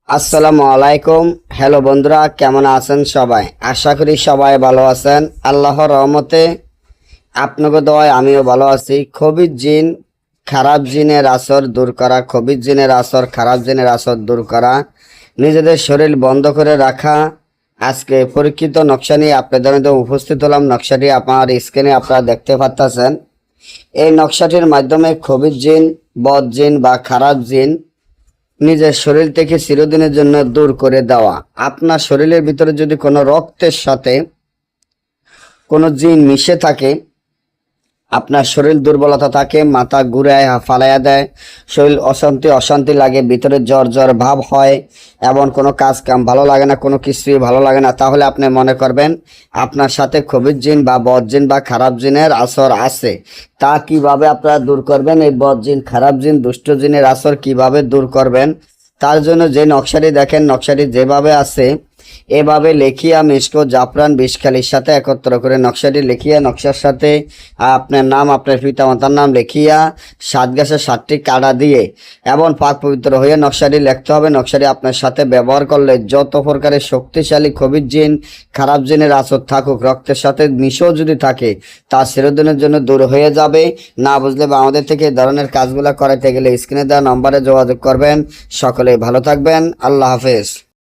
আসসালামু আলাইকুম। হ্যালো বন্ধুরা, কেমন আছেন সবাই? আশা করি সবাই ভালো আছেন। আল্লাহর রহমতে আপনাকে দোয়ায় আমিও ভালো আছি। খবির জিন, খারাপ জিনের আসর দূর করা, খবির জিনের আসর, খারাপ জিনের আসর দূর করা, নিজেদের শরীর বন্ধ করে রাখা। আজকে পরীক্ষিত নকশা নিয়ে আপনাদের মধ্যে উপস্থিত হলাম। নকশাটি আপনার স্ক্রিনে আপনারা দেখতে পাচ্ছেন। এই নকশাটির মাধ্যমে খবির জিন, বদ জিন বা খারাপ জিন নিজের শরীর থেকে চিরদিনের জন্য দূর করে দেওয়া। আপনার শরীরের ভিতরে যদি কোনো রক্তের সাথে কোনো জিন মিশে থাকে, আপনার শরীর দুর্বলতা থাকে, মাথা ঘুরায় ফালাইয়া দেয়, শরীর অশান্তি অশান্তি লাগে, ভিতরে জ্বর জ্বর ভাব হয়, এমন কোনো কাজ কাম ভালো লাগে না, কোনো কিছুই ভালো লাগে না, তাহলে আপনি মনে করবেন আপনার সাথে খবির জিন বা বদ জিন বা খারাপ জিনের আসর আছে। তা কিভাবে আপনারা দূর করবেন? এই বদ জিন, খারাপ জিন, দুষ্ট জিনের আসর কিভাবে দূর করবেন, তার জন্য যে নকশাটি দেখেন, নকশাটি যেভাবে আছে এভাবে লেখিয়া মিশকো জাফরান বিষখালির সাথে একত্র করে নকশাটি লিখিয়া, নকশার সাথে আপনার নাম, আপনার পিতা মাতার নাম লিখিয়া 7 গাছের 7টি কাঁটা দিয়ে এমন পাক পবিত্র হয়ে নকশাটি লিখতে হবে। নকশাটি আপনার সাথে ব্যবহার করলে যত প্রকারের শক্তিশালী খবির জিন, খারাপ জিনের আসর থাকুক, রক্তের সাথে মিশেও যদি থাকে, তা চিরদিনের জন্য দূর হয়ে যাবে। না বুঝলে বা আমাদের থেকে এই ধরনের কাজগুলো করাতে গেলে স্ক্রিনে দেওয়া নম্বরে যোগাযোগ করবেন। সকলে ভালো থাকবেন। আল্লাহ হাফেজ।